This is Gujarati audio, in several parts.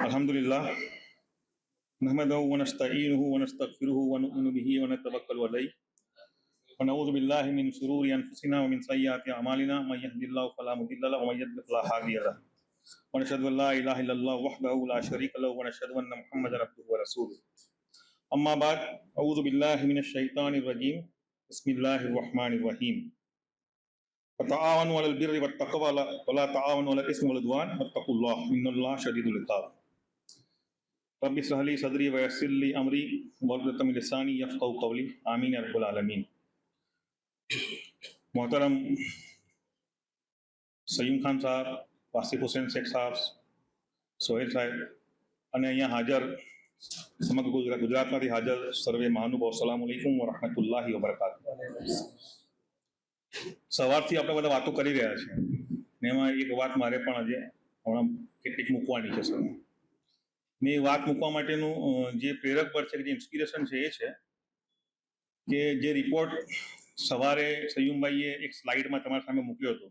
अल्हम्दुलिल्लाह नहमदुहु व नस्तईनुहु व नस्तगफिरुहु व नु'मिनु बिही व नतवक्कलु अलैहि व नऊज़ु बिल्लाहि मिन शुरूरि अनफुसिना व मिन सय्यिआति अमालिना मय यहदिल्लाहु फला मुदिल्ल लहु व मय युद्लिल फला हादिय लहु व नशहदु अल्ला इलाहा इल्लल्लाह वहदहु ला शरीका लहु व नशहदु अन्ना मुहम्मदन अब्दुहु व रसूलुहु अम्मा बाद अऊज़ु बिल्लाहि मिनश शैतानिर रजीम बिस्मिल्लाहिर रहमानिर रहीम वतआवनु अलल बिर्रि वत तक़वा व ला तआवनु अलल इस्मि वल उद्वान वत्तक़ुल्लाह इन्नल्लाहा शदीदुल इक़ाब रब्बि इश्रह ली सदरी व यस्सिर ली अमरी वहलुल मिन लिसानी यफ़क़हू क़ौली आमीन या रब्बल आलमीन। मोहतरम सईम खान साहब, वासिफ हुसैन शेख साहब, सोहेल साहेब અને અહીંયા હાજર સમગ્ર ગુજરાતમાંથી હાજર સર્વે મહાનુભાવો, અસ્સલામુ અલૈકુમ વ રહમતુલ્લાહિ વ બરકાતુહુ। સવારથી આપણે બધા વાતો કરી રહ્યા છીએ ને એમાં એક વાત મારે પણ આજે હમણાં કેટલીક મૂકવાની છે સર। મેં વાત મૂકવા માટેનું જે પ્રેરક બળ છે, જે ઇન્સ્પિરેશન છે, એ છે કે જે રિપોર્ટ સવારે સયુમભાઈએ એક સ્લાઇડમાં તમારા સામે મૂક્યો હતો,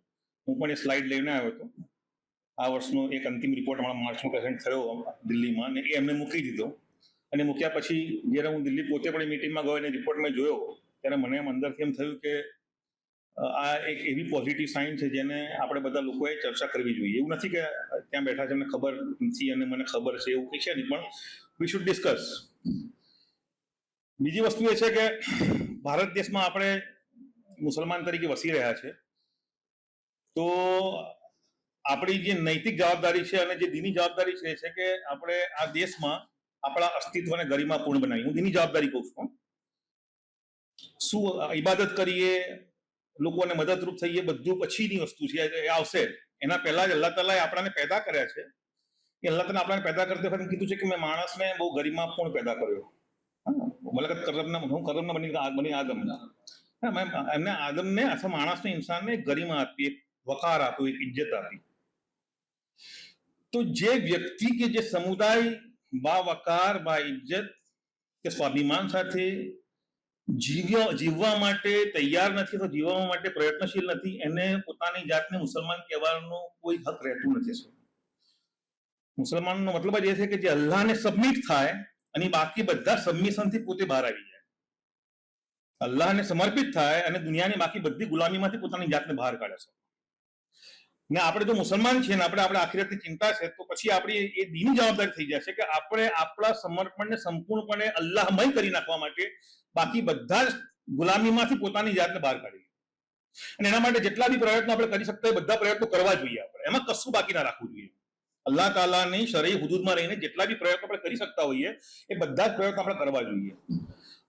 હું પણ એ સ્લાઇડ લઈને આવ્યો હતો। આ વર્ષનો એક અંતિમ રિપોર્ટ હમણાં માર્ચમાં પ્રેઝન્ટ થયો દિલ્હીમાં, અને એ એમને મૂકી દીધો। અને મૂક્યા પછી જ્યારે હું દિલ્હી પોતે પણ મિટિંગમાં ગયો અને રિપોર્ટ મેં જોયો ત્યારે મને એમ અંદરથી એમ થયું કે આ એક એવી પોઝિટિવ સાઇન છે જેને આપણે બધા લોકોએ ચર્ચા કરવી જોઈએ। એવું નથી કે ત્યાં બેઠા છે એમને ખબર નથી અને મને ખબર છે, એવું કંઈ છે નહીં, પણ વી શુડ ડિસ્કસ। બીજી વસ્તુ એ છે કે ભારત દેશમાં આપણે મુસલમાન તરીકે વસી રહ્યા છે, તો આપણી જે નૈતિક જવાબદારી છે અને જે દીની જવાબદારી છે એ છે કે આપણે આ દેશમાં આપણા અસ્તિત્વને ગરિમાપૂર્ણ બનાવીએ। હું દીની જવાબદારી કહું છું। શું ઇબાદત કરીએ, લોકોને મદદરૂપ થઈએ, બધું પછીની વસ્તુ છે, એ આવશે। એના પહેલા જ અલ્લાહ તાલાએ આપણાને પેદા કર્યા છે। એ અલ્લાહ તાલા આપણાને પેદા કરતી વખતે કીધું છે કે મેં માણસને બહુ ગરિમાપૂર્ણ પેદા કર્યો। મલકત કરમના બની આદમ, એમને આદમને અથવા માણસને, ઇન્સાનને ગરિમા આપી, એક વકાર આપ્યો, એક ઇજ્જત આપી। તો જે વ્યક્તિ કે જે સમુદાય બા વકાર, બા ઇજ્જત કે સ્વાભિમાન સાથે જીવવા માટે તૈયાર નથી અથવા જીવવા માટે પ્રયત્નશીલ નથી, એને પોતાની જાતને મુસલમાન કહેવાનો કોઈ હક રહેતું નથી। મુસલમાનનો મતલબ જ એ છે કે જે અલ્લાહને સબમિટ થાય અને બાકી બધા સબમિશનથી પોતે બહાર આવી જાય, અલ્લાહને સમર્પિત થાય અને દુનિયાની બાકી બધી ગુલામીમાંથી પોતાની જાતને બહાર કાઢે છે। ને આપણે જો મુસલમાન છીએ ને આપણે આખિરતની ચિંતા છે, તો પછી આપણી એ દીની જવાબદારી થઈ જાય છે કે આપણે આપણા સમર્પણને સંપૂર્ણપણે અલ્લાહમય કરી નાખવા માટે બાકી બધા જ ગુલામીમાંથી પોતાની જાતને બહાર કાઢી, અને એના માટે જેટલા બી પ્રયત્નો આપણે કરી શકતા હોય બધા પ્રયત્નો કરવા જોઈએ। આપણે એમાં કશું બાકી ના રાખવું જોઈએ। અલ્લાહ તાલાની શરઈ હુદૂદમાં રહીને જેટલા બી પ્રયત્નો આપણે કરી શકતા હોઈએ એ બધા જ પ્રયત્નો આપણે કરવા જોઈએ।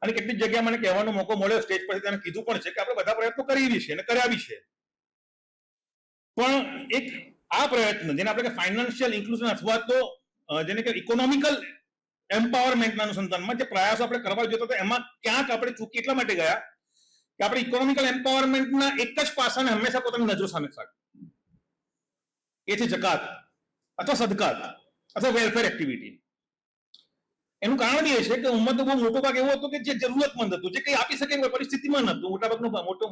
અને કેટલીક જગ્યાએ મને કહેવાનો મોકો મળ્યો સ્ટેજ પરથી, તેને કીધું પણ છે કે આપણે બધા પ્રયત્નો કરી છે અને કર્યા બી છે, પણ એક આ પ્રયત્ન જેને આપણે ફાઇનાન્શિયલ ઇન્ક્લુઝન અથવા તો જેને કે ઇકોનોમિકલ એમ્પાવરમેન્ટના અનુસંધાનમાં જે પ્રયાસો આપણે કરવા જોઈએ તો એમાં ક્યાંક આપણે ચૂકી એટલા માટે ગયા કે આપણે ઇકોનોમિકલ એમ્પાવરમેન્ટના એક જ પાસાને હંમેશા પોતાની નજરો સામે રાખી, એ છે જકાત અથવા સદકાત અથવા વેલફેર એક્ટિવિટી। એનું કારણ એ છે કે ઉમ્મતનો બહુ મોટો ભાગ એવો હતો કે જે જરૂરતમંદ હતું, જે કંઈ આપી શકે એવી પરિસ્થિતિમાં નહોતું। મોટાભાગનો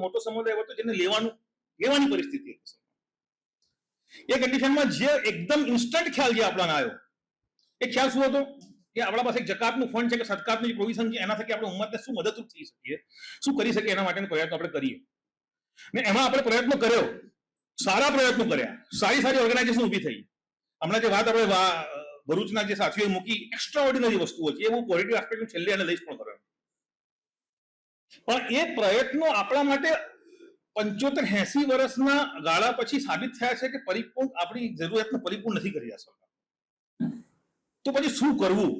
મોટો સમુદાય એવો હતો જેને લેવાની પરિસ્થિતિ હતી। એ કન્ડિશનમાં જે એકદમ ઇન્સ્ટન્ટ ખ્યાલ જે આપણાને આવ્યો, એ ખ્યાલ શું હતો કે આપણા પાસે એક જકાતનું ફંડ છે કે સદકાતનું પ્રોવિઝન છે, એના થકી આપણે ઉમ્મતને શું મદદરૂપ થઈ શકીએ, શું કરી શકીએ, એના માટેનો પ્રયત્ન આપણે કરીએ। ને એમાં આપણે પ્રયત્નો કર્યો, સારા પ્રયત્નો કર્યા, સારી ઓર્ગેનાઇઝેશન ઊભી થઈ। હમણાં જે વાત આપણે ભરૂચના જે સાથીઓએ મૂકી, એક્સ્ટ્રાઓર્ડિનરી વસ્તુઓ છે, એ બહુ પોઝિટિવ એસ્પેક્ટ છેલ્લે અને લઈશ પણ કર્યો, પણ એ પ્રયત્નો આપણા માટે 75-80 વર્ષના ગાળા પછી સાબિત થયા છે કે પરિપૂર્ણ આપણી જરૂરિયાતને પરિપૂર્ણ નથી કરી શકતા। તો પછી શું કરવું,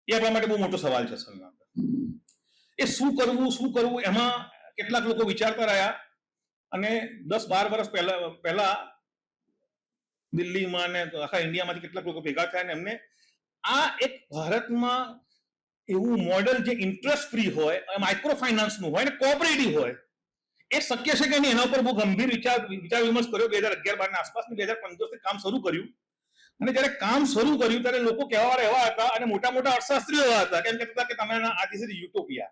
એ આપણા માટે બહુ મોટો સવાલ છે સર। એ શું કરવું એમાં કેટલાક લોકો વિચારતા રહ્યા, અને 10-12 વર્ષ પહેલા દિલ્હીમાં અને આખા ઇન્ડિયામાંથી કેટલાક લોકો ભેગા થયા અને એમને આ એક ભારતમાં એવું મોડેલ જે ઇન્ટરેસ્ટ ફ્રી હોય, માઇક્રો ફાઇનાન્સનું હોય અને કોઓપરેટિવ હોય, એ શક્ય છે કે નહીં એના ઉપર બહુ ગંભીર વિચાર વિમર્શ કર્યો। 2011-12 આસપાસ 2015 કામ શરૂ કર્યું, અને જ્યારે કામ શરૂ કર્યું ત્યારે લોકો કહેવાવાળા એવા હતા અને મોટા અર્થશાસ્ત્રીઓ એવા હતા કેમ કહેતા કે તમે આ ધીસ ઇઝ યુટોપિયા,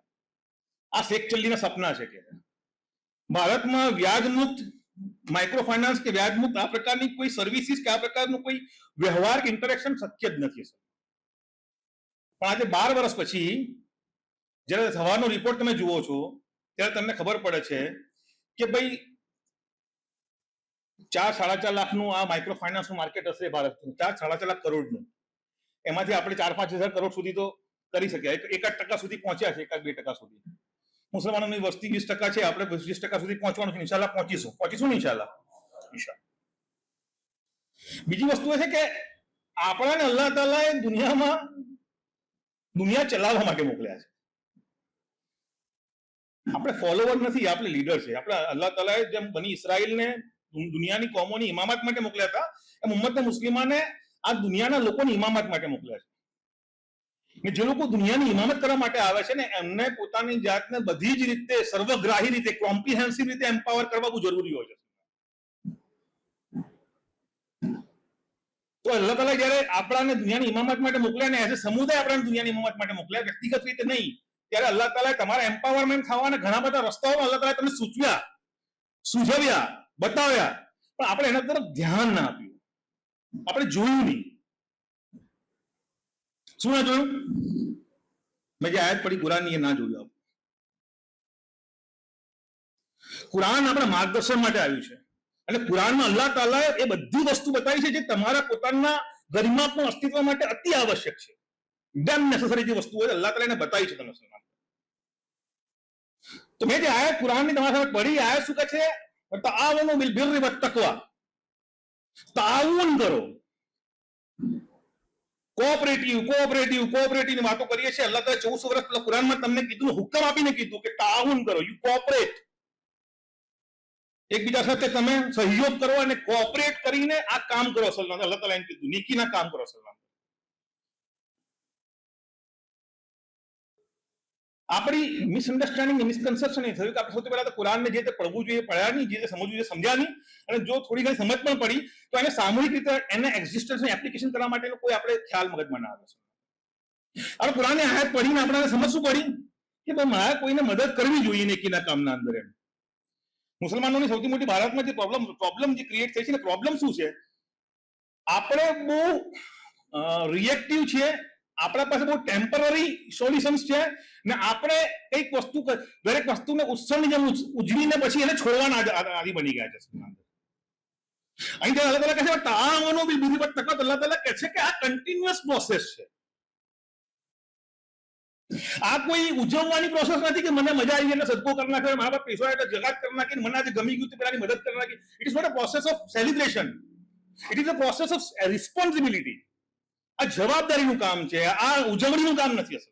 આ શેખ ચલ્લીના સપના છે કે ભારતમાં વ્યાજ મુક્ત માઇક્રો ફાઇનાન્સ કે વ્યાજ મુક્ત આ પ્રકારની કોઈ સર્વિસીસ કે આ પ્રકારનું કોઈ વ્યવહાર કે ઇન્ટરેક્શન શક્ય જ નથી. પણ આજે 12 વર્ષ પછી જ્યારે સવારનો રિપોર્ટ તમે જુઓ છો ત્યારે તમને ખબર પડે છે કે ભાઈ 4-4.5 લાખનું આ માઇક્રો ફાઇનાન્સનું માર્કેટ હશે ભારતનું, 4-4.5 લાખ કરોડનું. એમાંથી આપણે 4-5 હજાર કરોડ સુધી તો કરી શક્યા, 1% સુધી પહોંચ્યા છે, 1-2% સુધી. મુસલમાનોની વસ્તી 20% છે, આપણે 20% સુધી પહોંચવાનું છે. ઇન્શાલ્લાહ પહોંચીશું ને ઇન્શાલ્લાહ. બીજી વસ્તુ એ છે કે આપણાને અલ્લાહ તાલાએ દુનિયા ચલાવવા માટે મોકલ્યા છે. આપણે ફોલોવર નથી, આપણે લીડર છે. આપણે અલ્લાહ તાલાએ જેમ બની ઇસરાઈલને દુનિયાની કોમોની ઇમામત માટે મોકલ્યા હતા, એમ ઉમ્મત મુસ્લિમાને આ દુનિયાના લોકોની ઇમામત માટે મોકલ્યા છે. જે લોકો દુનિયાની ઇમામત કરવા માટે આવે છે ને એમને પોતાની જાતને બધી જ રીતે સર્વગ્રાહી રીતે કોમ્પ્રિહેન્સિવ રીતે એમ્પાવર કરવા બહુ જરૂરી હોય છે. તો અલ્લાહ તાલા જયારે આપણાને દુનિયાની ઇમામત માટે મોકલ્યા ને એઝ એ સમુદાય આપણાને દુનિયાની ઇમામત માટે મોકલ્યા, વ્યક્તિગત રીતે નહીં, ત્યારે અલ્લાહ તાલા તમારા એમ્પાવરમેન્ટ થવાના ઘણા બધા રસ્તાઓ અલ્લાહ તાલા તમને સૂચવ્યા, સૂચવ્યા, બતાવ્યા, પણ આપણે એના તરફ ધ્યાન ના આપ્યું, આપણે જોયું નહીં. શું ના જોયું? મેં જે આયત પડી કુરાનની એ ના જોયું. કુરાન આપણા માર્ગદર્શન માટે આવ્યું છે અને કુરાનમાં અલ્લાહ તાલાએ એ બધી વસ્તુ બતાવી છે જે તમારા પોતાના ગરિમાત્મક અસ્તિત્વ માટે અતિ આવશ્યક છે. ડન નેસેસરી જે વસ્તુ હોય અલ્લાહ તાલાએ બતાવી છે તમને. તો મેં જે આયત કુરાનની તમારા સાથે પઢી, આયત શું કહે છે? તાઆવનુ બિલ બિર્રિ વત તકવા. તાઉન કરો, કોઓપરેટિવની વાતો કરીએ છીએ. અલ્લાહ તાલા 1400 વર્ષ પહેલા કુરાનમાં તમને કીધું, હુકમ આપીને કીધું કે તાઉન કરો, યુ કોઓપરેટ. એકબીજા સાથે તમે સહયોગ કરો અને કોઓપરેટ કરીને આ કામ કરો. અલ્લાહ તાલા એમ કીધું, નીકીના કામ કરો. આપણી મિસઅન્ડરસ્ટેન્ડિંગ, મિસકન્સેપ્શન એ થયું કે આપણે સૌથી પહેલા તો કુરાનને જે રીતે પડવું જોઈએ પડ્યા નહીં, જે રીતે સમજવું જોઈએ સમજ્યા નહીં, અને જો થોડી ઘણી સમજ પણ પડી તો એને સામૂહિક રીતે એને એક્ઝિસ્ટન્સને એપ્લિકેશન કરવા માટેનો કોઈ આપણે ખ્યાલ મગજમાં ના આવે છે. આપણે કુરાનની આયત પઢીને આપણને સમજ શું પડી કે મારે કોઈને મદદ કરવી જોઈએ નેકીના કામના અંદર. એમ મુસલમાનોની સૌથી મોટી ભારતમાં જે પ્રોબ્લેમ જે ક્રિએટ થઈ છે ને, પ્રોબ્લેમ શું છે? આપણે બહુ રિએક્ટિવ છીએ, આપણા પાસે બહુ ટેમ્પરરી સોલ્યુશન્સ છે ને આપણે કઈક વસ્તુ, દરેક વસ્તુને ઉત્સવની જેમ ઉજવીને પછી એને છોડવાના આદિ બની ગયા છે. અહીં અલ્લાહ તાલા કહે છે તાઆવનુ બિલ બિર્રિ વત તકવા. અલ્લાહ તાલા કહે છે કે આ કન્ટિન્યુઅસ પ્રોસેસ છે. આ કોઈ ઉજવવાની પ્રોસેસ નથી કે મને મજા આવી એટલે સદકો કરી નાખ્યો, મારા પાસે પૈસો એટલે જગાત કરી નાખી, મને આજે ગમી ગયું તો પેલાની મદદ કરી નાખી. It is not a process of celebration, it is a process of responsibility. આ જવાબદારીનું કામ છે, આ ઉજવણીનું કામ નથી અસલ.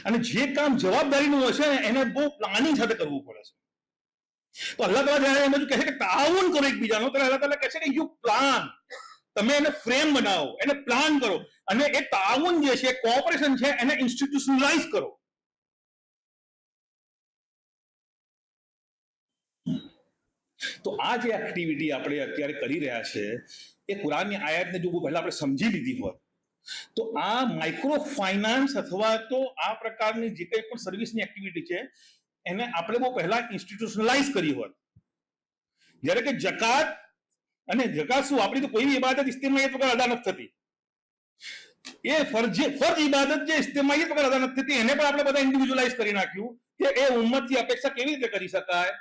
અને જે કામ જવાબદારીનું હશે એને બહુ પ્લાનિંગ સાથે કરવું પડે છે. તો અલ્લાહ તાલા જયારે એમ કહે છે કે તાઉન કરો એકબીજાનો, તો અલ્લાહ તાલા કહે છે કે યુ પ્લાન, તમે એને ફ્રેમ બનાવો, એને પ્લાન કરો, અને એ તાઉન જે છે, કોઓપરેશન છે, એને ઇન્સ્ટિટ્યુશનલાઇઝ કરો. તો આ જે એક્ટિવિટી આપણે અત્યારે કરી રહ્યા છે એ કુરાનની આયતને જો પહેલા આપણે સમજી લીધી હોત તો આ માઇક્રો ફાઇનાન્સ અથવા તો આ પ્રકારની જે કંઈ પણ સર્વિસની એક્ટિવિટી છે એને આપણે બહુ પહેલા ઇન્સ્ટિટ્યુશનલાઇઝ કરી હોત. જ્યારે કે જકાત અને જકાત શું, આપણી તો કોઈ ઇબાદત ઇસ્તેમાહિયત વગર અદા નથી થતી. એ ફરજ ઇબાદત જે ઇસ્તેમાહિયત વગર અદા નથી થતી એને પણ આપણે બધા ઇન્ડિવિજ્યુઅલાઇઝ કરી નાખ્યું કે એ ઉમ્મતથી અપેક્ષા કેવી રીતે કરી શકાય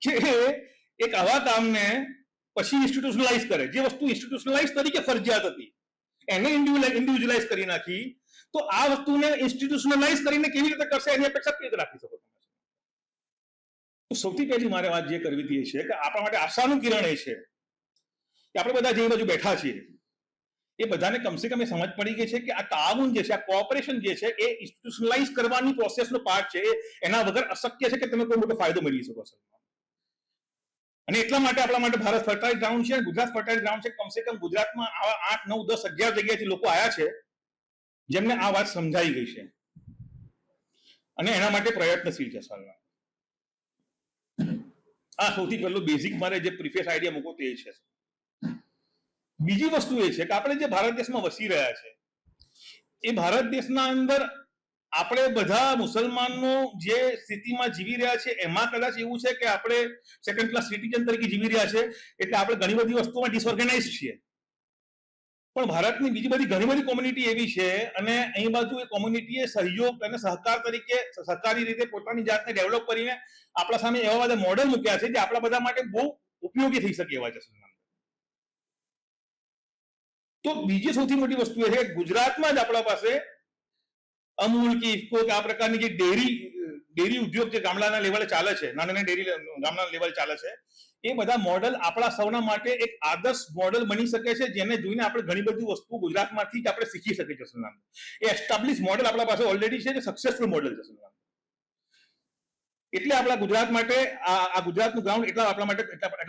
કે એક આવા કામને પછી ઇન્સ્ટિટ્યુશનલાઇઝ કરે. જે વસ્તુ ઇન્સ્ટિટ્યુશનલાઇઝ તરીકે ફરજિયાત હતી એને ઇન્ડિવિજ્યુઅલાઇઝ કરી નાખી. તો આ વસ્તુને ઇન્સ્ટિટ્યુશનલાઇઝ કરીને કેવી રીતે કરશે એની અપેક્ષા કેવી રીતે રાખી શકો? સૌથી પહેલી મારે વાત જે કરવી હતી એ છે કે આપણા માટે આશાનું કિરણ એ છે કે આપણે બધા જે બાજુ બેઠા છીએ એ બધાને કમસે કમ એ સમજ પડી ગઈ છે કે આ તાઉન જે છે, આ કોઓપરેશન જે છે એ ઇન્સ્ટિટ્યુશનલાઇઝ કરવાની પ્રોસેસનો પાર્ટ છે. એના વગર અશક્ય છે કે તમે કોઈ મોટો ફાયદો મેળવી શકો છો. અને એટલા માટે આપણા માટે ભારત ફર્ટાઇલ ગ્રાઉન્ડ છે, ગુજરાત ફર્ટાઇલ ગ્રાઉન્ડ છે. કમસે કમ ગુજરાતમાં આવા 8, 9, 10, 11 જગ્યાએથી લોકો આવ્યા છે જેમને આ વાત સમજાઈ ગઈ છે અને એના માટે પ્રયત્નશીલ છે. સાલના આ સૌથી પહેલો બેઝિક મારે જે પ્રીફેસ આઈડિયા મૂકો તે છે. બીજી વસ્તુ એ છે કે આપણે જે ભારત દેશમાં વસી રહ્યા છે એ ભારત દેશના અંદર આપણે બધા મુસલમાનો જે સ્થિતિમાં જીવી રહ્યા છે એમાં કદાચ એવું છે કે આપણે સેકન્ડ ક્લાસ સિટીઝન તરીકે જીવી રહ્યા છે, એટલે આપણે ઘણી બધી વસ્તુમાં ડિસઓર્ગેનાઇઝ છીએ. પણ ભારતની બીજી બધી ઘણી બધી કોમ્યુનિટી એવી છે, અને અહીં બાજુ એ કોમ્યુનિટીએ સહયોગ અને સહકાર તરીકે સહકારી રીતે પોતાની જાતને ડેવલપ કરીને આપણા સામે એવા બધા મોડેલ મૂક્યા છે જે આપણા બધા માટે બહુ ઉપયોગી થઈ શકે એવા છે. તો બીજી સૌથી મોટી વસ્તુ એ છે કે ગુજરાતમાં જ આપણા પાસે અમૂલ કે ઇફકો કે આ પ્રકારની જે ડેરી ઉદ્યોગ જે ગામડાના લેવલે ચાલે છે, નાના નાના ડેરી ગામડાના લેવલે ચાલે છે, એ બધા મોડલ આપણા સૌના માટે એક આદર્શ મોડલ બની શકે છે, જેને જોઈને આપણે ઘણી બધી વસ્તુ ગુજરાતમાંથી જ આપણે શીખી શકીએ છીએ. એ એસ્ટાબ્લિશ મોડલ આપણા પાસે ઓલરેડી છે, જે સક્સેસફુલ મોડલ છે. એટલે આપણા ગુજરાત માટે આ ગુજરાતનું ગ્રાઉન્ડ એટલા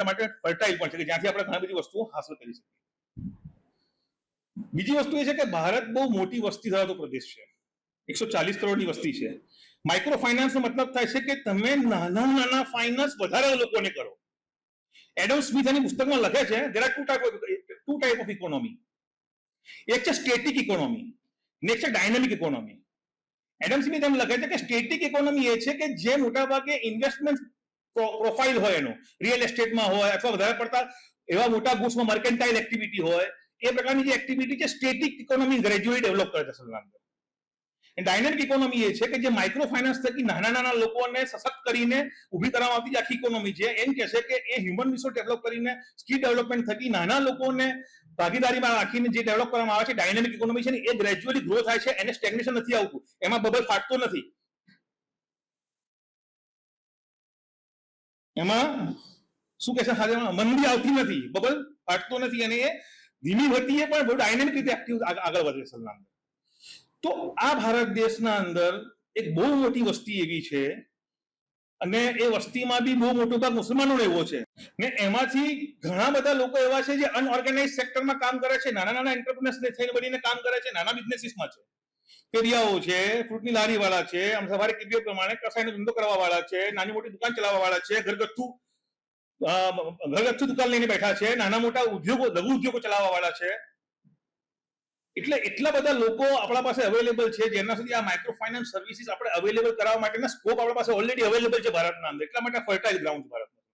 માટે ફર્ટાઇલ પણ છે કે જ્યાંથી આપણે ઘણી બધી વસ્તુઓ હાંસલ કરી શકીએ. બીજી વસ્તુ એ છે કે ભારત બહુ મોટી વસ્તી ધરાવતો પ્રદેશ છે, 140 કરોડની વસ્તી છે. માઇક્રો ફાઇનાન્સનો મતલબ થાય છે કે તમે નાના નાના ફાઇનાન્સ વધારે લોકોને કરો. એડમ સ્મિથ એની પુસ્તકમાં લખે છે there are two type of economy. એક છે સ્ટેટિક ઇકોનોમી ને એક છે ડાયનામિક ઇકોનોમી. એડમ સ્મિથ એમ લખે છે કે સ્ટેટિક ઇકોનોમી એ છે કે જે મોટાભાગે ઇન્વેસ્ટમેન્ટ પ્રોફાઇલ હોય, એનો રિયલ એસ્ટેટમાં હોય અથવા વધારે પડતા એવા મોટા ગુડ્સમાં મર્કેન્ટાઇલ એક્ટિવિટી હોય, એ પ્રકારની જે એક્ટિવિટી છે સ્ટેટિક ઇકોનોમી ગ્રેજ્યુઅલી ડેવલપ કરે છે. ડાયનેમિક ઇકોનોમી એ છે કે જે માઇક્રો ફાઇનાન્સ થકી નાના નાના લોકોને સશક્ત કરીને ઉભી કરવામાં આવતી આખી ઇકોનોમી છે. એમ કે છે કે એ હ્યુમન રિસોર્સ ડેવલપ કરીને સ્કિલ ડેવલપમેન્ટ થકી નાના લોકોને ભાગીદારીમાં રાખીને જે ડેવલપ કરવામાં આવે છે ડાયનેમિક ઇકોનોમી છે ને, એ ગ્રેજ્યુઅલી ગ્રો થાય છે, એને સ્ટેગ્નેશન નથી આવતું, એમાં બબલ ફાટતો નથી, એમાં શું કે છે મંદી આવતી નથી, બબલ ફાટતો નથી, અને એ ધીમી ગતિએ પણ બહુ ડાયનેમિક રીતે એક્ટિવ આગળ વધે છે. તો આ ભારત દેશના અંદર એક બહુ મોટી વસ્તી એવી છે, અને એ વસ્તીમાં બી બહુ મોટો ભાગ મુસલમાનો એવો છે, ને એમાંથી ઘણા બધા લોકો એવા છે જે અનઓર્ગેનાઇઝ સેક્ટરમાં કામ કરે છે, નાના નાના એન્ટરપ્રેન્યોર્સ થઈને બનીને કામ કરે છે, નાના બિઝનેસીસમાં છે, ફેરિયાઓ છે, ફ્રૂટની લારી વાળા છે, આમ સવારે કીધું પ્રમાણે કસાઈનો ધંધો કરવા વાળા છે, નાની મોટી દુકાન ચલાવવા વાળા છે, ઘરગથ્થુ દુકાન લઈને બેઠા છે, નાના મોટા ઉદ્યોગો લઘુ ઉદ્યોગો ચલાવવા વાળા છે. એટલે એટલા બધા લોકો આપણા પાસે અવેલેબલ છે જેના સુધી આ માઇક્રો ફાઇનાન્સ સર્વિસીસ આપણે અવેલેબલ કરાવવા માટેના સ્કોપ આપણા પાસે ઓલરેડી અવેલેબલ છે ભારતના અંદર. એટલા માટે ફર્ટાઇલ ગ્રાઉન્ડ છે ભારતમાં.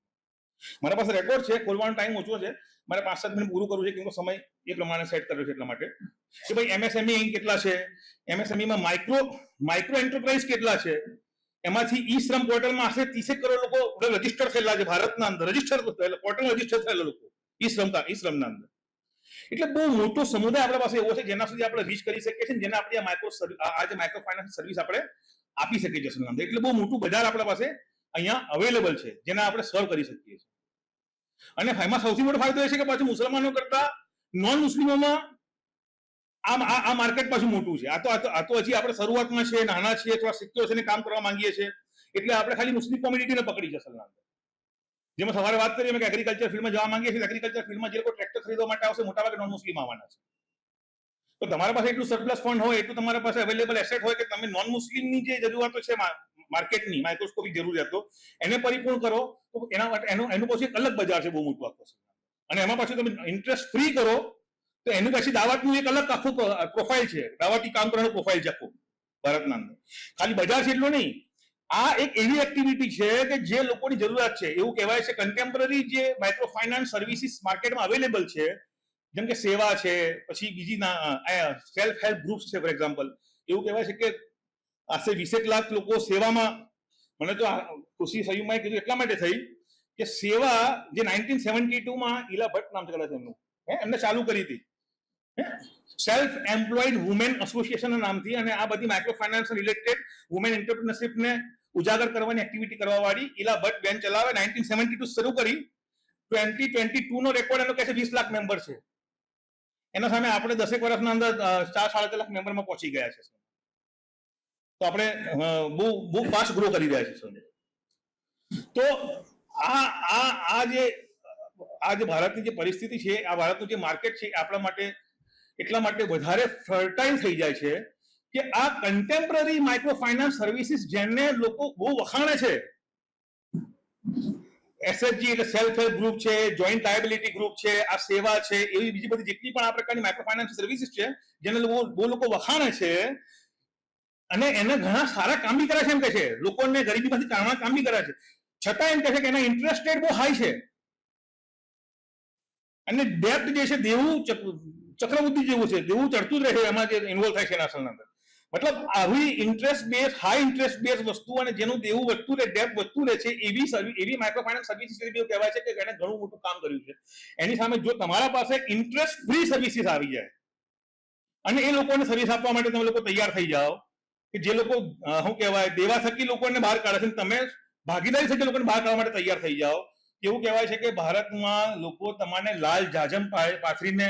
મારા પાસે રેકોર્ડ છે, ખોલવાનો ટાઈમ ઓછો છે, મારે 5-7 મિનિટ પૂરું કરવું છે કેમ કે સમય એ પ્રમાણે સેટ કર્યો છે. એટલા માટે કે ભાઈ એમએસએમઈ કેટલા છે, એમએસએમઈમાં માઇક્રો એન્ટરપ્રાઇઝ કેટલા છે, એમાંથી ઈ શ્રમ પોર્ટલમાં આશરે 30 કરોડ લોકો રજીસ્ટર થયેલા છે ભારતના અંદર, પોર્ટલ રજીસ્ટર થયેલા લોકો ઈ શ્રમના અંદર. એટલે બહુ મોટો સમુદાય આપણા પાસે એવો છે જેના સુધી આપણે રીચ કરી શકીએ છીએ, જેને આપણે આ માઇક્રો ફાઇનાન્સ સર્વિસ આપણે આપી શકીએ છીએ. એટલે બહુ મોટું બજાર આપણા પાસે અહીંયા અવેલેબલ છે જેને આપણે સર્વ કરી શકીએ છીએ. અને એમાં સૌથી મોટો ફાયદો એ છે કે પાછું મુસલમાનો કરતા નોન મુસ્લિમોમાં આ માર્કેટ પાછું મોટું છે. આ તો હજી આપણે શરૂઆતમાં છે, નાના છીએ, થોડા સિક્યોર છે, કામ કરવા માંગીએ છીએ, એટલે આપણે ખાલી મુસ્લિમ કોમ્યુનિટીને પકડી છે. જેમાં સવારે વાત કરીએ કે એગ્રીકલ્ચર ફિલ્ડમાં જવા માંગીએ છીએ, એગ્રીકલ્ચર ફિલ્ડમાં જે લોકો ટ્રેક્ટર ખરીદવા માટે આવશે મોટાભાગે નોન મુસ્લિમ આવવાના છે. તો તમારા પાસે એટલું સરપ્લસ ફંડ હોય, એટલું તમારા પાસે અવેલેબલ એસેટ હોય કે તમે નોન મુસ્લિમની જે જરૂરિયાતો છે માર્કેટની, માઇક્રોસ્કોપિક જરૂરિયાતો, એને પરિપૂર્ણ કરો તો એના માટે એનું પછી એક અલગ બજાર છે, બહુ મોટું આખું છે. અને એમાં પાછું તમે ઇન્ટરેસ્ટ ફ્રી કરો તો એનું પછી દાવતનું એક અલગ આખું પ્રોફાઇલ છે, દાવતી કામ કરવાનું પ્રોફાઇલ છે આખું ભારતના અંદર. ખાલી બજાર છે એટલું નહીં, આ એક એવી એક્ટિવિટી છે કે જે લોકોની જરૂરિયાત છે. એવું કહેવાય છે કન્ટેમ્પરરી જે માઇક્રો ફાઇનાન્સ સર્વિસીસ માર્કેટમાં અવેલેબલ છે, જેમ કે સેવા છે, પછી બીજી સેલ્ફ હેલ્પ ગ્રુપ્સ છે. ફોર એક્ઝામ્પલ એવું કહેવાય છે કે આશરે 20 લાખ લોકો સેવામાં, મને તો ખુશી સયુમાં કીધું એટલા માટે થઈ કે સેવા જે 1972માં ઈલા ભટ્ટ નામ છે કદાચ એમનું, એમને ચાલુ કરી હતી સેલ્ફ એમ્પ્લોયડ વુમેન એસોસિએશન નામથી, અને આ બધી માઇક્રો ફાઇનાન્સ રિલેટેડ વુમેન એન્ટરપ્રિનરશિપને ઉજાગર કરવાની એક્ટિવિટી કરવા વાળી ઈલા ભટ્ટ બેન ચલાવે. 1972 શરૂ કરી 2022 નો રેકોર્ડ એનો કહે છે 20 લાખ મેમ્બર છે. એના સામે આપણે 10 વર્ષના અંદર 4-4.5 લાખ મેમ્બરમાં પહોંચી ગયા છે. તો આપણે બહુ ફાસ્ટ ગ્રો કરી રહ્યા છીએ. તો આ જે ભારતની જે પરિસ્થિતિ છે, આ ભારતનું જે માર્કેટ છે, આપણા માટે એટલા માટે વધારે ફર્ટાઇલ થઈ જાય છે કે આ કન્ટેમ્પરરી માઇક્રો ફાઇનાન્સ સર્વિસીસ જેને લોકો બહુ વખાણે છે, એસએચજી એટલે સેલ્ફ હેલ્પ ગ્રુપ છે, જોઈન્ટ લાયબિલિટી ગ્રુપ છે, આ સેવા છે, એવી બીજી બધી જેટલી પણ આ પ્રકારની માઇક્રો ફાઇનાન્સ સર્વિસીસ છે જેને બહુ લોકો વખાણે છે, અને એને ઘણા સારા કામ બી કરે છે, એમ કે છે લોકોને ગરીબીમાંથી કાઢવાના કામ બી કરે છે, છતાં એમ કહે છે કે એના ઇન્ટરેસ્ટ રેટ બહુ હાઈ છે અને ડેપ્ટ જે છે દેવું ચક્રવૃદ્ધિ જેવું છે, દેવું ચડતું જ રહે છે એમાં જે ઇન્વોલ્વ થાય છે એના અંદર. મતલબ આવી interest base high interest base વસ્તુ અને જેનું દેવું વધતું રહે, ડેપ્ટ વધતું રહે છે, એવી માઇક્રો ફાઇનાન્સ સર્વિસીસ કહેવાય છે કે એને ઘણું મોટું કામ કર્યું છે. એની સામે જો તમારા પાસે ઇન્ટરેસ્ટ ફ્રી સર્વિસીસ આવી જાય અને એ લોકોને સર્વિસ આપવા માટે તમે લોકો તૈયાર થઈ જાઓ કે જે લોકો શું કહેવાય દેવા થકી લોકોને બહાર કાઢે છે, તમે ભાગીદારી થકી લોકોને બહાર કાઢવા માટે તૈયાર થઈ જાઓ, એવું કહેવાય છે કે ભારતમાં લોકો તમારે લાલ જાજમ પાથરીને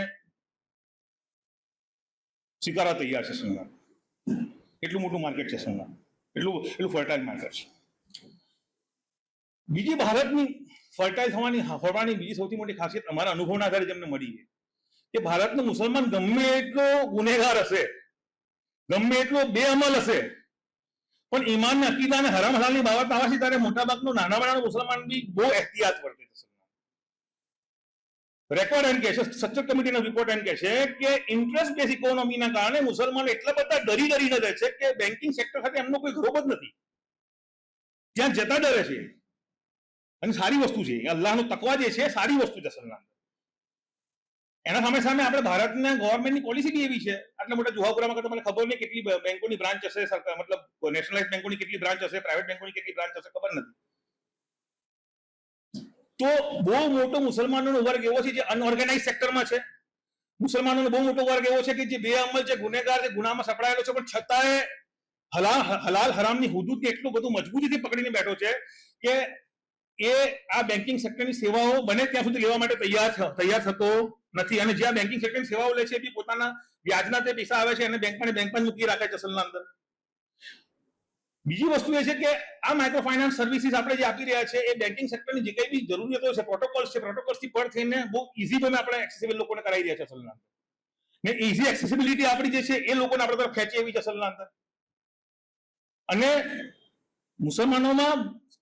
સ્વીકારવા તૈયાર છે. સંઘ એટલું મોટું માર્કેટ છે, સંઘ એટલું ફર્ટાઇલ માર્કેટ છે. બીજી ભારતની ફર્ટાઇલ થવાની બીજી સૌથી મોટી ખાસિયત અમારા અનુભવના આધારે જેમને મળી છે કે ભારતનો મુસલમાન ગમે એટલો ગુનેગાર હશે, ગમે એટલો બેઅમલ હશે, પણ ઈમાન અકીદા અને હરામ હલાલની બાબત આવે છે ત્યારે મોટાભાગનો નાના નાના મુસલમાન બી બહુ એહતિયાત વર્તે છે. રેકોર્ડ એમ કે છે, સચોટ કમિટીનો રિપોર્ટ એમ કે છે કે ઇન્ટરેસ્ટ બેઝ ઇકોનોમીના કારણે મુસલમાનો એટલા બધા ડરીને રહે છે કે બેન્કિંગ સેક્ટર સાથે એમનો કોઈ ગ્રોપ જ નથી, ત્યાં જતા ડરે છે. અને સારી વસ્તુ છે, અલ્લાહનો તકવા જે છે સારી વસ્તુ છે સલમાન. એના સામે સામે આપણે ભારતના ગવર્મેન્ટની પોલિસી બી એવી છે, આટલા મોટા જુહાપુરામાં તમને ખબર નહીં કેટલી બેંકોની બ્રાન્ચ હશે, સરકાર મતલબ નેશનલાઇઝ બેંકોની કેટલી બ્રાન્ચ હશે, પ્રાઇવેટ બેંકોની કેટલી બ્રાન્ચ હશે ખબર નથી. તો બહુ મોટો મુસલમાનોનો વર્ગ એવો છે જે અનઓર્ગેનાઇઝ સેક્ટરમાં છે, મુસલમાનોનો બહુ મોટો વર્ગ એવો છે કે જે બેઅમલ છે, ગુનેગાર છે, ગુનામાં સપડાયેલો છે, પણ છતાંય હલાલ હરામની હુદૂદને એટલું બધું મજબૂતીથી પકડીને બેઠો છે કે એ આ બેન્કિંગ સેક્ટરની સેવાઓ બને ત્યાં સુધી લેવા માટે તૈયાર થતો નથી. અને જ્યાં બેન્કિંગ સેક્ટરની સેવાઓ લે છે એ પોતાના વ્યાજના તે પૈસા આવે છે અને બેંકમાં મૂકી રાખે છે અસલના અંદર. બીજી વસ્તુ એ છે કે આ માઇક્રો ફાઇનાન્સ સર્વિસીસ આપણે જે આપી રહ્યા છે એ બેન્કિંગ સેક્ટરની જે કઈ બી જરૂરિયાતો છે, પ્રોટોકોલ્સ છે, પ્રોટોકોલ્સથી પર થઈને બહુ ઇઝી વે આપણે એક્સેસિબલ લોકોને કરાવી રહ્યા છે અસલના અંદર. ને ઇઝી એક્સેસિબિલિટી આપણી જે છે એ લોકોને આપણે તરફ ખેંચે એવી છે અસલના અંદર. અને મુસલમાનોમાં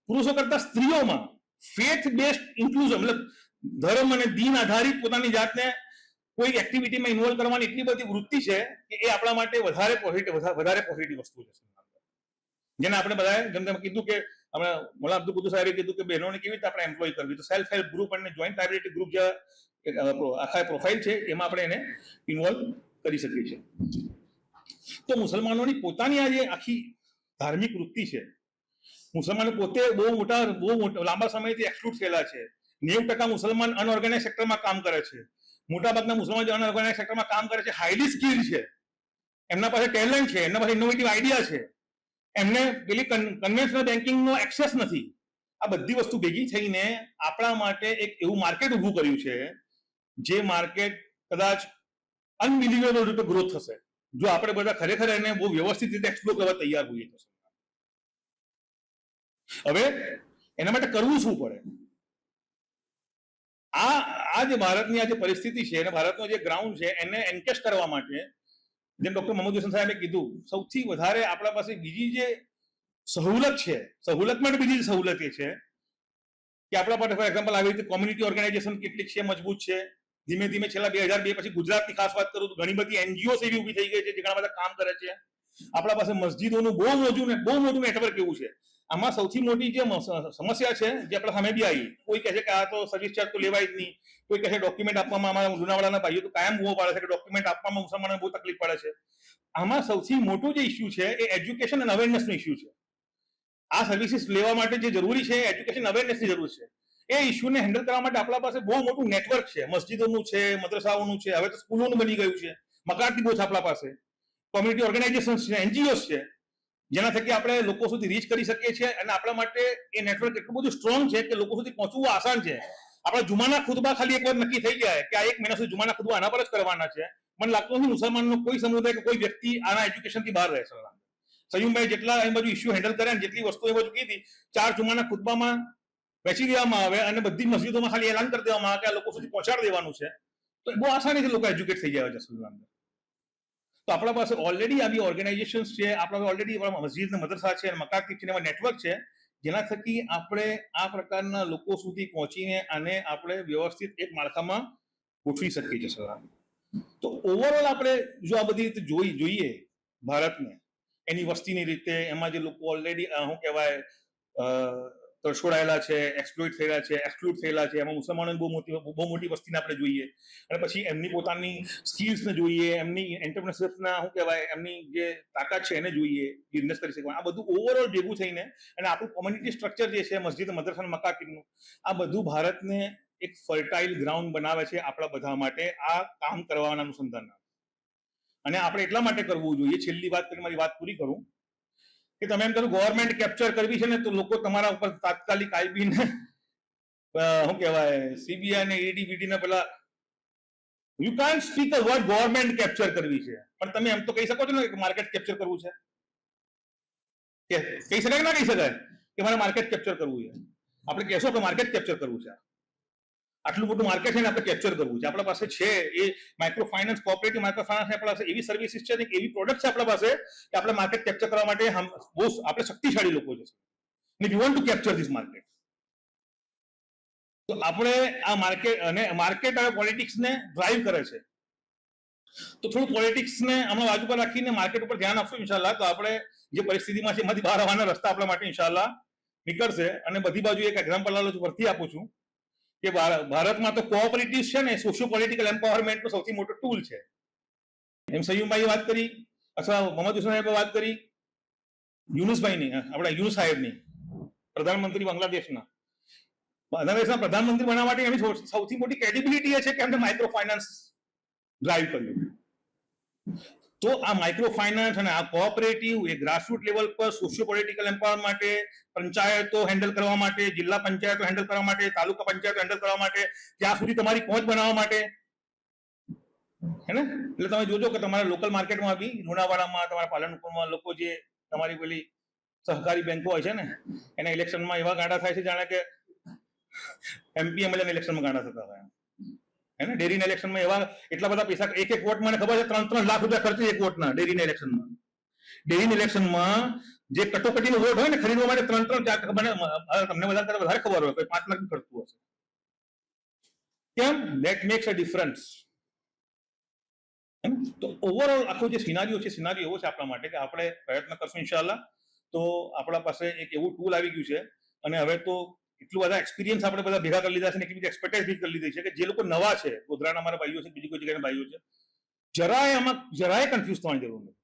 પુરુષો કરતા સ્ત્રીઓમાં ફેથ બેસ્ડ ઇન્ક્લુઝન મતલબ ધર્મ અને દીન આધારિત પોતાની જાતને કોઈ એક્ટિવિટીમાં ઇન્વોલ્વ કરવાની એટલી બધી વૃત્તિ છે કે એ આપણા માટે વધારે પોઝિટિવ વસ્તુ છે. જેને આપણે બધાએ જેમ તમે કીધું કે આપણે મોલા અબ્દુલ કુદુસ સાહેબે કીધું કે બહેનોને કેવી રીતે આપણે એમ્પ્લોય કરવી, તો સેલ્ફ હેલ્પ ગ્રુપ અને જોઈન્ટ લાયબિલિટી ગ્રુપ જે આખા પ્રોફાઇલ છે એમાં આપણે એને ઇન્વોલ્વ કરી શકીએ છીએ. તો મુસલમાનોની પોતાની આ જે આખી ધાર્મિક વૃત્તિ છે, મુસલમાનો પોતે બહુ લાંબા સમયથી એક્સક્લુડ થયેલા છે. 90% મુસલમાન અનઓર્ગેનાઇઝ સેક્ટરમાં કામ કરે છે. મોટાભાગના મુસલમાન જે અનઓર્ગેનાઇઝ સેક્ટરમાં કામ કરે છે હાઈલી સ્કિલ્ડ છે, એમના પાસે ટેલેન્ટ છે, એમના પાસે ઇનોવેટિવ આઈડિયા છે, એમને પેલી કન્વેન્શનલ બેન્કિંગનો એક્સેસ નથી. આ બધી વસ્તુ ભેગી થઈને આપણા માટે એક એવું માર્કેટ ઊભું કર્યું છે જે માર્કેટ કદાચ અનબિલિવેબલ રીતે ગ્રોથ થશે જો આપણે બધા ખરેખર એને બહુ વ્યવસ્થિત રીતે એક્સપ્લોર કરવા તૈયાર હોઈએ તો. હવે એના માટે કરવું શું પડે? આ જે ભારતની આ જે પરિસ્થિતિ છે અને ભારતનો જે ગ્રાઉન્ડ છે એને એન્કેશ કરવા માટે જેમ ડોક્ટર મોહમ્મદ હુસૈન સાહેબે કીધું, સૌથી વધારે આપણા પાસે બીજી જે સહુલત છે, સહુલત માટે બીજી સહુલત એ છે કે આપણા પાસે ફોર એક્ઝામ્પલ આવી રીતે કોમ્યુનિટી ઓર્ગેનાઇઝેશન કેટલીક છે, મજબૂત છે. ધીમે ધીમે છેલ્લા 2002 પછી ગુજરાતની ખાસ વાત કરું તો ઘણી બધી એનજીઓ એવી ઉભી થઈ ગઈ છે જે ઘણા બધા કામ કરે છે. આપણા પાસે મસ્જિદોનું બહુ મોટું નેટવર્ક એવું છે. આમાં સૌથી મોટી જે સમસ્યા છે જે આપણા સામે બી આવી, કોઈ કહે છે કે આ તો સર્વિસ ચાર્જ તો લેવાય જ નહીં, કોઈ કહે છે ડોક્યુમેન્ટ આપવામાં અમારા લુણાવાડાના ભાઈઓ તો કાયમ બૂમો પાડે છે કે ડોક્યુમેન્ટ આપવામાં મુસલમાનોને બહુ તકલીફ પડે છે. આમાં સૌથી મોટું જે ઇસ્યુ છે એ એજ્યુકેશન અને અવેરનેસનો ઇસ્યુ છે. આ સર્વિસીસ લેવા માટે જે જરૂરી છે એજ્યુકેશન અવેરનેસની જરૂર છે. એ ઇસ્યુને હેન્ડલ કરવા માટે આપણા પાસે બહુ મોટું નેટવર્ક છે, મસ્જિદોનું છે, મદ્રસાઓનું છે, હવે તો સ્કૂલોનું બની ગયું છે, મકાતી બહુ છે આપણા પાસે, કોમ્યુનિટી ઓર્ગેનાઇઝેશન છે, એનજીઓસ છે, જેના થકી આપણે લોકો સુધી રીચ કરી શકીએ છીએ. અને આપણા માટે એ નેટવર્ક એટલું બધું સ્ટ્રોંગ છે કે લોકો સુધી પહોંચવું આસાન છે. આપણા જુમાના ખુતબા ખાલી એકવાર નક્કી થઈ જાય કે આ 1 મહિના સુધી જુમાના ખુતબા આના પર જ કરવાના છે, મને લાગતું નથી મુસલમાનનો કોઈ સમુદાય કે કોઈ વ્યક્તિ આના એજ્યુકેશનથી બહાર રહે છે. સયુમભાઈ જેટલા એ બધું ઇસ્યુ હેન્ડલ કરે ને જેટલી વસ્તુ એ બધું કીધી, 4 જુમાના ખુતબામાં વેચી દેવામાં આવે અને બધી મસ્જિદોમાં ખાલી એલાન કરી દેવામાં આવે કે આ લોકો સુધી પહોંચાડી દેવાનું છે, તો બહુ આસાનીથી લોકો એજ્યુકેટ થઈ જાય છે. તો આપણા પાસે ઓલરેડી આવી ઓર્ગેનાઇઝેશન છે, આપણા પાસે ઓલરેડી મસ્જિદ મદ્રસા છે, મકાતી છે, એવા નેટવર્ક છે જેના થકી આપણે આ પ્રકારના લોકો સુધી પહોંચીને આને આપણે વ્યવસ્થિત એક માળખામાં ગોઠવી શકીએ છીએ. તો ઓવરઓલ આપણે જો આ બધી રીતે જોઈએ ભારતને, એની વસ્તીની રીતે, એમાં જે લોકો ઓલરેડી શું કહેવાય તરછોડાયેલા છે, એક્સપ્લોઇટ થયેલા છે, એક્સક્લુડ થયેલા છે, એમાં મુસલમાનોની બહુ મોટી વસ્તીને આપણે જોઈએ, અને પછી એમની પોતાની સ્કિલ્સને જોઈએ, એમની એન્ટરપ્રેન્યોરશિપના શું કહેવાય એમની જે તાકાત છે એને જોઈએ, બિઝનેસ કરી શકે. આ બધું ઓવરઓલ ભેગું થઈને અને આપણું કોમ્યુનિટી સ્ટ્રક્ચર જે છે મસ્જિદ, મદ્રસા, મકાતીબનું, આ બધું ભારતને એક ફર્ટાઇલ ગ્રાઉન્ડ બનાવે છે આપણા બધા માટે આ કામ કરવાના અનુસંધાનના. અને આપણે એટલા માટે કરવું જોઈએ, છેલ્લી વાત કરી મારી વાત પૂરી કરું, કે તમે એમ કહો ગવર્મેન્ટ કેપ્ચર કરવી છે ને તો લોકો તમારા ઉપર તાત્કાલિક આઈબી ને શું કહેવાય સીબીઆઈ ને ઈડી બીડી ને પેલા you can't speak a word government capture કરવી છે, પણ તમે એમ તો કહી શકો છો ને કે માર્કેટ કેપ્ચર કરવું છે. કે કહી શકાય કે ના કહી શકાય કે મારે માર્કેટ કેપ્ચર કરવું છે? આપણે કહેશો કે માર્કેટ કેપ્ચર કરવું છે, આટલું મોટું માર્કેટ છે ને આપણે કેપ્ચર કરવું છે. આપણા પાસે છે એ micro finance, cooperative micro finance, આપણા પાસે એવી સર્વિસીસ છે, એવી પ્રોડક્ટ છે આપણા પાસે કે આપણે માર્કેટ કેપ્ચર કરવા માટે બહુ આપણે શક્તિશાળી લોકો છે. You want to capture this market. તો આપણે આ માર્કેટ હવે પોલિટિક્સને ડ્રાઈવ કરે છે, તો થોડું પોલિટિક્સને હમણાં બાજુ પર રાખીને માર્કેટ ઉપર ધ્યાન આપશું ઇન્શાલ્લાહ, તો આપણે જે પરિસ્થિતિમાં છે એમાંથી બહાર આવવાના રસ્તા આપણા માટે ઇન્શાલ્લાહ નીકળશે. અને બધી બાજુ એક એક્ઝામ્પલ વર્તી આપું છું કે ભારતમાં તો કોઓપરેટિવ છે ને સોશિયો પોલિટિકલ એમ્પાવરમેન્ટનો સૌથી મોટો ટૂલ છે. એમ સયુમભાઈએ વાત કરી, અથવા મોહમ્મદ હુસૈન સાહેબે વાત કરી, યુનુસભાઈની, આપણા યુનુસ સાહેબની, પ્રધાનમંત્રી બાંગ્લાદેશના પ્રધાનમંત્રી બનવા માટે એમની સૌથી મોટી ક્રેડિબિલિટી એ છે કે એમને માઇક્રો ફાઇનાન્સ ડ્રાઈવ કર્યું. તો આ માઇક્રો ફાઇનાન્સ અને આ કોઓપરેટિવ એ ગ્રાસરૂટ લેવલ પર સોશિયો પોલિટિકલ એમ્પાવર માટે, પંચાયતો હેન્ડલ કરવા માટે, જિલ્લા પંચાયતો હેન્ડલ કરવા માટે, તાલુકા પંચાયતો હેન્ડલ કરવા માટે, ત્યાં સુધી તમારી પહોંચ બનાવવા માટે, હે ને? એટલે તમે જોજો કે તમારા લોકલ માર્કેટમાં બી, લુણાવાડામાં, તમારા પાલનપુરમાં લોકો જે તમારી પેલી સહકારી બેંકો હોય છે ને, એના ઇલેક્શનમાં એવા ગાંડા થાય છે જાણે કે એમપી એમએલએ ઇલેક્શનમાં ગાંડા થતા હોય, હે ને? ડેરીના ઇલેક્શનમાં એવા એટલા બધા પૈસા, એક વોટ મને ખબર છે 3-3 લાખ રૂપિયા ખર્ચે એક વોટના ડેરીના ઇલેક્શનમાં. ડેરીના ઇલેક્શનમાં જે કટોકટીનો વોટ હોય ને ખરીદવા માટે 3-4 તમને વધારે ખબર હોય, 5 લાખ ખર્ચતું હશે. કેમ? That max a difference. તો ઓવરઓલ આખો જે સિનારીઓ છે, સિનારીઓ એવો છે આપણા માટે કે આપણે પ્રયત્ન કરશું ઇન્શાલ્લાહ. તો આપણા પાસે એક એવું ટૂલ આવી ગયું છે, અને હવે તો એટલું બધા એક્સપિરિયન્સ આપણે બધા ભેગા કરી લીધા છે, એટલી બધી એક્સપર્ટાઇઝ બી કરી લીધી છે કે જે લોકો નવા છે, ગોધરાના અમારા ભાઈઓ છે, બીજી કોઈ જગ્યાના ભાઈઓ છે, જરાય કન્ફ્યુઝ થવાની જરૂર નથી.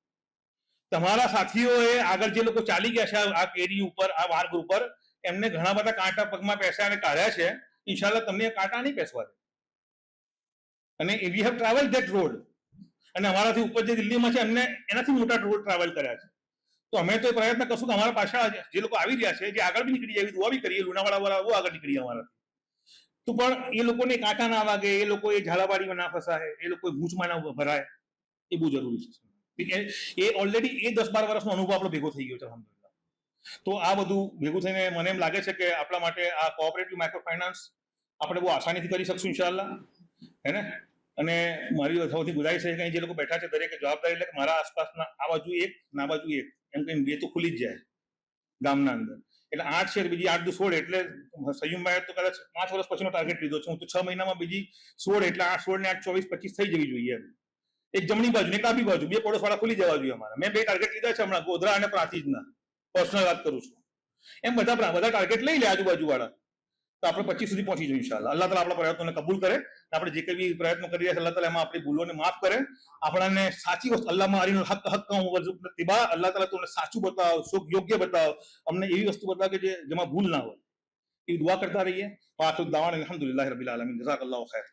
તમારા સાથીઓએ આગળ જે લોકો ચાલી ગયા છે આ કેરી ઉપર, આ માર્ગ ઉપર, એમને ઘણા બધા કાંટા પગમાં પેસ્યા અને કાઢ્યા છે. ઇન્શાલ્લાહ તમને કાંટા નહીં પેસવા દે. અને we have travel that road. અને અમારાથી ઉપર જે દિલ્હીમાં છે એમને એનાથી મોટા રોડ ટ્રાવેલ કર્યા છે. તો અમે તો પ્રયત્ન કરશું કે અમારા પાછા જે લોકો આવી રહ્યા છે, જે આગળ બી નીકળી જાય, દુઆ બી કરીએ, લુણાવાડા વાળા બહુ આગળ નીકળી અમારાથી, તો પણ એ લોકોને કાંટા ના વાગે, એ લોકો એ ઝાલાવાડીમાં ના ફસાય, એ લોકો ભૂજમાં ના ભરાય, એ બહુ જરૂરી છે. એ ઓલરેડી એ 10-12 વર્ષનો અનુભવ આપણો ભેગો થઈ ગયો છે અલહમદુલિલ્લાહ. તો આ બધું ભેગું થઈને મને એમ લાગે છે કે આપણા માટે આ કોઓપરેટિવ માઇક્રો ફાઇનાન્સ આપણે બહુ આસાનીથી કરી શકશું ઇન્શાલ્લાહ, હે ને? અને મારી સૌથી ગુજારિશ છે કે જે લોકો બેઠા છે દરેકે જવાબદારી લે કે મારા આસપાસના આ બાજુ એક, ના બાજુ એક, એમ કહીને 2 તો ખુલી જ જાય ગામના અંદર. એટલે 8 છે, બીજી 8 દુ 16, એટલે સયુમભાઈ તો કદાચ 5 વર્ષ પછીનો ટાર્ગેટ લીધો છે. હું તો 6 મહિનામાં બીજી 16, એટલે 8 16 ને 8 24 25 થઈ જવી જોઈએ. એક જમણી બાજુ ને એક ડાબી બાજુ, 2 પડોશ વાળા ખુલી જવા જોઈએ અમારા. મેં 2 ટાર્ગેટ લીધા છે હમણાં, ગોધરા અને પ્રાંતિજના, પર્સનલ વાત કરું છું. એમ બધા ટાર્ગેટ લઈ લે આજુબાજુ વાળા, તો આપણે 25 સુધી પહોંચી જઈએ ઇન્શાલ્લાહ. અલ્લાહ તાલા આપણા પ્રયત્નોને કબૂલ કરે. આપણે જે કંઈ બી પ્રયત્નો કરી રહ્યા છે અલ્લાહ તાલા એમાં આપણી ભૂલોને માફ કરે, આપણને સાચી વસ્તુ, અલ્લાહમાં અરીનુલ હક હક્કમ વરઝુકના ઇત્તિબા, અલ્લાહ તાલા તમને સાચું બતાવ, યોગ્ય બતાવ, અમને એવી વસ્તુ બતાવ કે જેમાં ભૂલ ના હોય. એ દુઆ કરતા રહીએ. આખિર દાવાના અલ્હમ્દુલિલ્લાહ રબ્બિલ આલમીન. જઝાકલ્લાહુ ખૈર.